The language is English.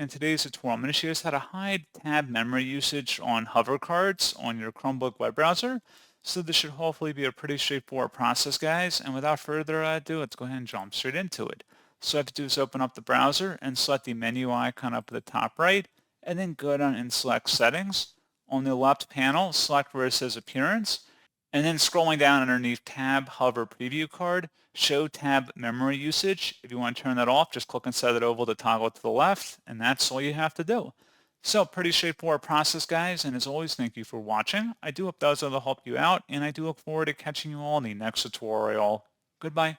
In today's tutorial, I'm going to show you how to hide tab memory usage on hover cards on your Chromebook web browser. So this should hopefully be a pretty straightforward process, guys. And without further ado, let's go ahead and jump straight into it. So what I have to do is open up the browser and select the menu icon up at the top right, and then go down and select Settings. On the left panel, select where it says Appearance, and then scrolling down underneath Tab Hover Preview Card, Show Tab Memory Usage. If you want to turn that off, just click inside that oval to toggle to the left, and that's all you have to do. So pretty straightforward process, guys, and as always, thank you for watching. I do hope those will help you out, and I do look forward to catching you all in the next tutorial. Goodbye.